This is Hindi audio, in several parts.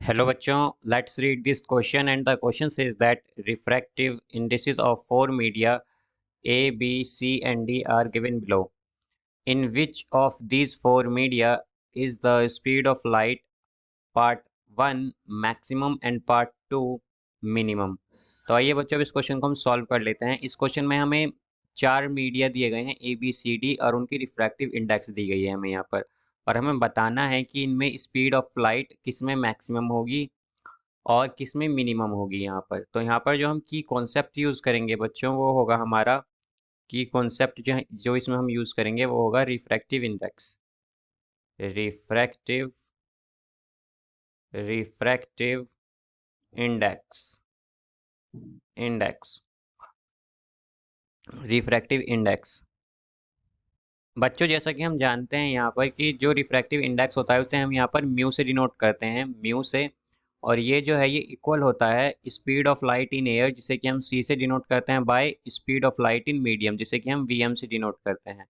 Hello बच्चों, let's read this question and the question says that refractive indices of four media A, B, C and D are given below. In which of these four media is the speed of light part 1 maximum and part 2 minimum? तो आइए बच्चों अब इस क्वेश्चन को हम सॉल्व कर लेते हैं। इस क्वेश्चन में हमें चार मीडिया दिए गए हैं ए बी सी डी और उनकी रिफ्रैक्टिव इंडेक्स दी गई है हमें यहाँ पर, और हमें बताना है कि इनमें स्पीड ऑफ लाइट किस में मैक्सिमम होगी और किस में मिनिमम होगी यहाँ पर। तो यहाँ पर जो हम की कॉन्सेप्ट यूज़ करेंगे बच्चों वो होगा हमारा की कॉन्सेप्ट जो इसमें हम यूज़ करेंगे वो होगा refractive index. Refractive refractive index index refractive index. बच्चों जैसा कि हम जानते हैं यहाँ पर कि जो रिफ्रैक्टिव इंडेक्स होता है उसे हम यहाँ पर म्यू से डिनोट करते हैं, म्यू से। और ये जो है ये इक्वल होता है speed of light in air जिसे कि हम सी से डिनोट करते हैं by speed of light in medium जिसे कि हम वी एम से डिनोट करते हैं।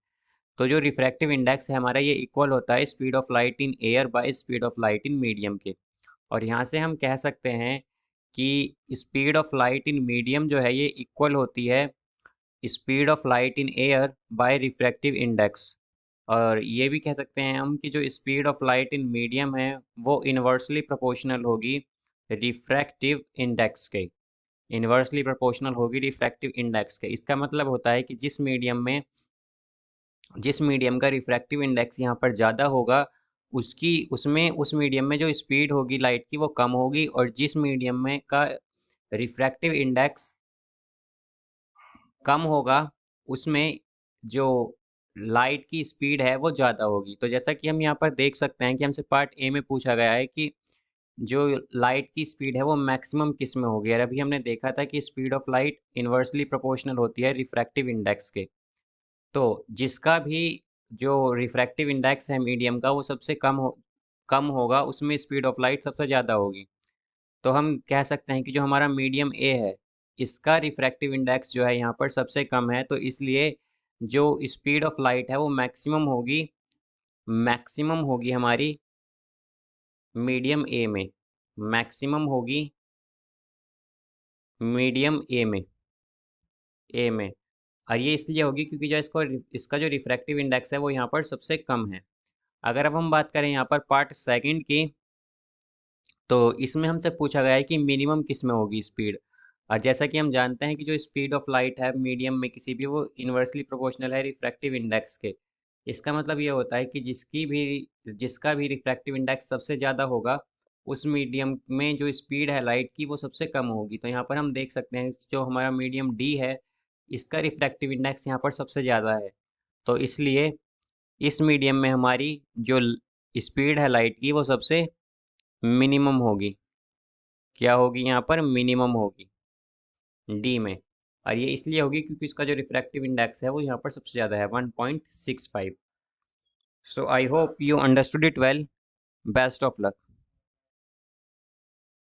तो जो रिफ्रैक्टिव इंडेक्स है हमारा ये इक्वल होता है speed of light in air by speed of light in medium के। और यहाँ से हम कह सकते हैं कि speed of light in medium जो है ये इक्वल होती है speed of light in air by refractive index. और ये भी कह सकते हैं हम कि जो speed of light in medium है वो इन्वर्सली प्रोपोर्शनल होगी रिफ्रैक्टिव इंडेक्स के, इन्वर्सली प्रोपोर्शनल होगी रिफ्रैक्टिव इंडेक्स के। इसका मतलब होता है कि जिस मीडियम का रिफ्रैक्टिव इंडेक्स यहाँ पर ज़्यादा होगा उसकी उसमें उस मीडियम में जो स्पीड होगी लाइट की वो कम होगी, और जिस मीडियम में का रिफ्रैक्टिव इंडेक्स कम होगा उसमें जो लाइट की स्पीड है वो ज़्यादा होगी। तो जैसा कि हम यहाँ पर देख सकते हैं कि हमसे पार्ट ए में पूछा गया है कि जो लाइट की स्पीड है वो मैक्सिमम किस में होगी, और अभी हमने देखा था कि speed of light inversely proportional होती है रिफ्रैक्टिव इंडेक्स के। तो जिसका भी जो रिफ्रैक्टिव इंडेक्स है मीडियम का वो सबसे कम होगा उसमें स्पीड ऑफ लाइट सबसे ज़्यादा होगी। तो हम कह सकते हैं कि जो हमारा मीडियम ए है इसका रिफ्रैक्टिव इंडेक्स जो है यहाँ पर सबसे कम है, तो इसलिए जो स्पीड ऑफ लाइट है वो मैक्सिमम होगी हमारी मीडियम ए में, मैक्सिमम होगी मीडियम ए में। और ये इसलिए होगी क्योंकि जो इसका जो रिफ्रैक्टिव इंडेक्स है वो यहाँ पर सबसे कम है। अगर अब हम बात करें यहाँ पर पार्ट सेकंड की, तो इसमें हमसे पूछा गया है कि मिनिमम किस में होगी स्पीड। और जैसा कि हम जानते हैं कि जो स्पीड ऑफ लाइट है मीडियम में किसी भी वो इन्वर्सली प्रोपोर्शनल है रिफ्रैक्टिव इंडेक्स के। इसका मतलब ये होता है कि जिसका भी रिफ्रैक्टिव इंडेक्स सबसे ज़्यादा होगा उस मीडियम में जो स्पीड है लाइट की वो सबसे कम होगी। तो यहाँ पर हम देख सकते हैं जो हमारा मीडियम डी है इसका रिफ्रैक्टिव इंडेक्स यहाँ पर सबसे ज़्यादा है। तो इसलिए इस मीडियम में हमारी जो स्पीड है लाइट की वो सबसे मिनिमम होगी। क्या होगी यहाँ पर? मिनिमम होगी डी में। और ये इसलिए होगी क्योंकि इसका जो रिफ्रैक्टिव इंडेक्स है वो यहाँ पर सबसे ज़्यादा है 1.65। So I hope you understood it well. Best of luck.